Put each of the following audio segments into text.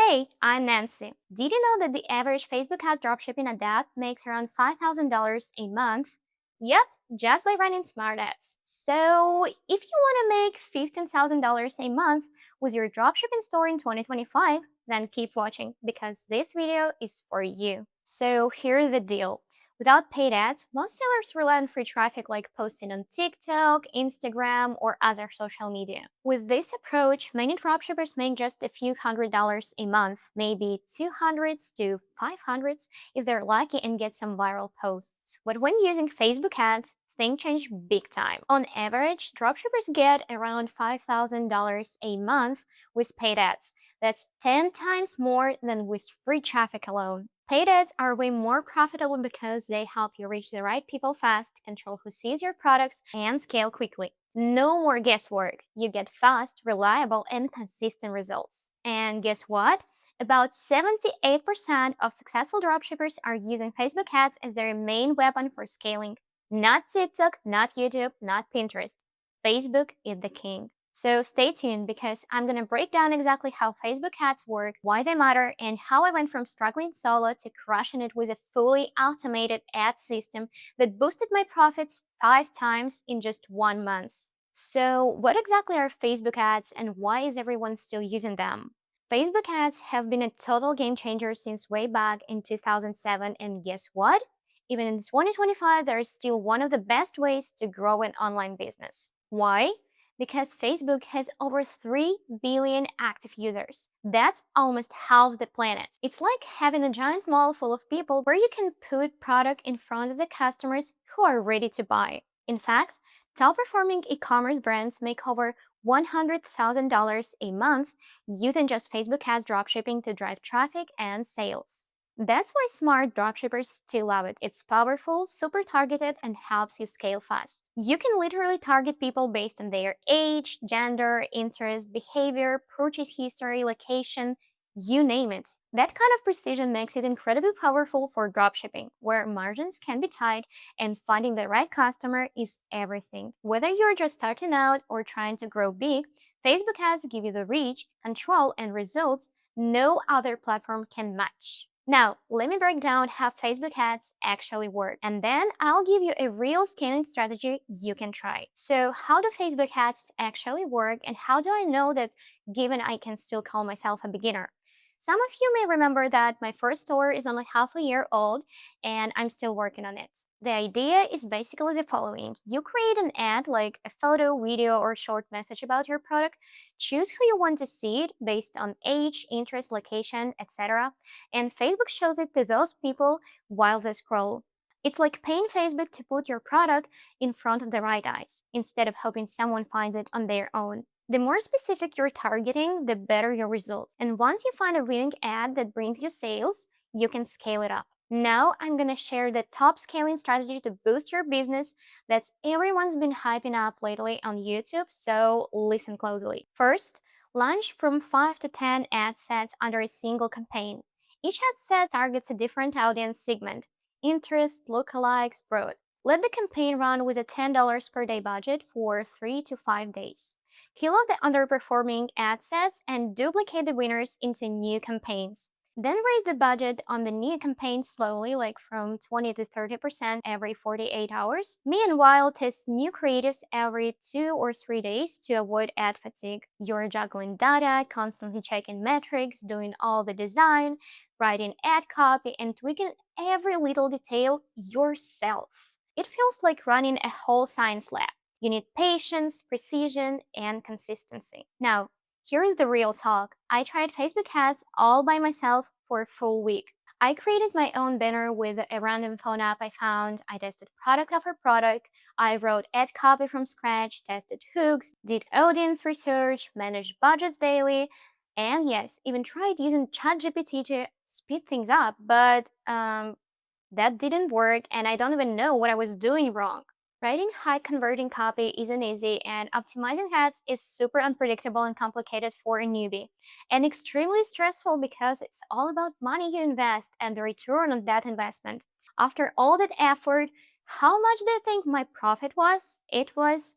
Hey, I'm Nancy. Did you know that the average Facebook ads dropshipping adapt makes around $5,000 a month? Yep, just by running smart ads. So, if you want to make $15,000 a month with your dropshipping store in 2025, then keep watching because this video is for you. So, here's the deal. Without paid ads, most sellers rely on free traffic like posting on TikTok, Instagram, or other social media. With this approach, many dropshippers make just a few $100s a month, maybe 200s to 500s if they're lucky and get some viral posts. But when using Facebook ads, things change big time. On average, dropshippers get around $5,000 a month with paid ads. That's 10 times more than with free traffic alone. Paid ads are way more profitable because they help you reach the right people fast, control who sees your products, and scale quickly. No more guesswork. You get fast, reliable, and consistent results. And guess what? About 78% of successful dropshippers are using Facebook ads as their main weapon for scaling. Not TikTok, not YouTube, not Pinterest. Facebook is the king. So stay tuned because I'm going to break down exactly how Facebook ads work, why they matter, and how I went from struggling solo to crushing it with a fully automated ad system that boosted my profits 5 times in just 1 month. So, what exactly are Facebook ads and why is everyone still using them? Facebook ads have been a total game changer since way back in 2007, and guess what? Even in 2025, they're still one of the best ways to grow an online business. Why? Because Facebook has over 3 billion active users. That's almost half the planet. It's like having a giant mall full of people where you can put product in front of the customers who are ready to buy. In fact, top performing e-commerce brands make over $100,000 a month using just Facebook ads dropshipping to drive traffic and sales. That's why smart dropshippers still love it. It's powerful, super targeted, and helps you scale fast. You can literally target people based on their age, gender, interest, behavior, purchase history, location, you name it. That kind of precision makes it incredibly powerful for dropshipping, where margins can be tight and finding the right customer is everything. Whether you're just starting out or trying to grow big, Facebook ads give you the reach, control, and results no other platform can match. Now, let me break down how Facebook ads actually work, and then I'll give you a real scaling strategy you can try. So, how do Facebook ads actually work, and how do I know that given I can still call myself a beginner? Some of you may remember that my first store is only half a year old and I'm still working on it. The idea is basically the following. You create an ad like a photo, video, or short message about your product, choose who you want to see it based on age, interest, location, etc. And Facebook shows it to those people while they scroll. It's like paying Facebook to put your product in front of the right eyes instead of hoping someone finds it on their own. The more specific you're targeting, the better your results. And once you find a winning ad that brings you sales, you can scale it up. Now I'm going to share the top scaling strategy to boost your business that everyone's been hyping up lately on YouTube, so listen closely. First, launch from 5 to 10 ad sets under a single campaign. Each ad set targets a different audience segment: interest, lookalikes, broad. Let the campaign run with a $10 per day budget for 3 to 5 days. Kill off the underperforming ad sets and duplicate the winners into new campaigns. Then raise the budget on the new campaign slowly, like from 20 to 30% every 48 hours. Meanwhile, test new creatives every 2 or 3 days to avoid ad fatigue. You're juggling data, constantly checking metrics, doing all the design, writing ad copy, and tweaking every little detail yourself. It feels like running a whole science lab. You need patience, precision, and consistency. Now, here is the real talk. I tried Facebook ads all by myself for a full week. I created my own banner with a random phone app I found. I tested product after product. I wrote ad copy from scratch, tested hooks, did audience research, managed budgets daily, and yes, even tried using ChatGPT to speed things up, but that didn't work and I don't even know what I was doing wrong. Writing high converting copy isn't easy, and optimizing ads is super unpredictable and complicated for a newbie, and extremely stressful because it's all about money you invest and the return on that investment. After all that effort, how much do you think my profit was? It was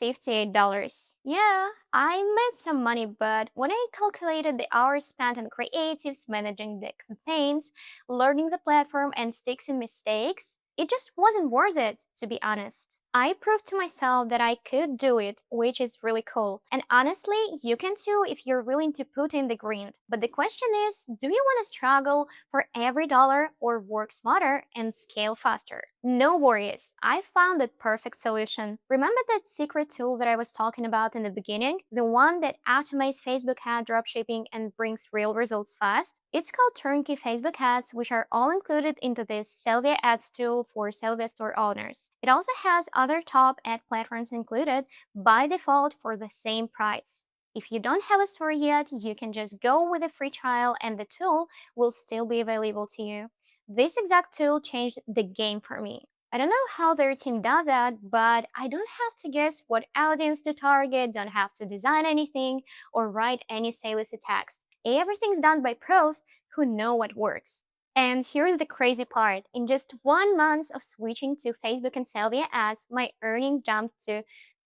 $58. Yeah, I made some money, but when I calculated the hours spent on creatives, managing the campaigns, learning the platform, and fixing mistakes, it just wasn't worth it, to be honest. I proved to myself that I could do it, which is really cool. And honestly, you can too if you're willing to put in the grind. But the question is, do you want to struggle for every dollar or work smarter and scale faster? No worries, I found the perfect solution. Remember that secret tool that I was talking about in the beginning? The one that automates Facebook ad dropshipping and brings real results fast? It's called Turnkey Facebook Ads, which are all included into this Sellvia Ads tool for Sellvia store owners. It also has other top ad platforms included by default for the same price. If you don't have a store yet, you can just go with a free trial and the tool will still be available to you. This exact tool changed the game for me. I don't know how their team does that, but I don't have to guess what audience to target, don't have to design anything or write any sales text. Everything's done by pros who know what works. And here's the crazy part. In just 1 month of switching to Facebook and Sellvia ads, my earnings jumped to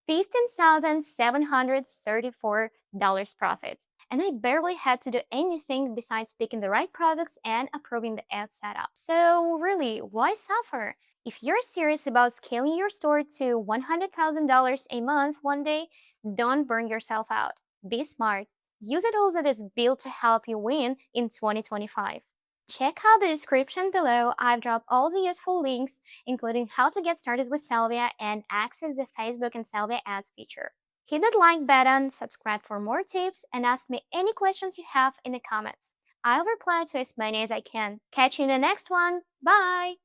$15,734 profit. And I barely had to do anything besides picking the right products and approving the ad setup. So really, why suffer? If you're serious about scaling your store to $100,000 a month one day, don't burn yourself out. Be smart. Use a tool that is built to help you win in 2025. Check out the description below. I've dropped all the useful links, including how to get started with Sellvia and access the Facebook and Sellvia ads feature. Hit that like button, subscribe for more tips, and ask me any questions you have in the comments. I'll reply to as many as I can. Catch you in the next one. Bye!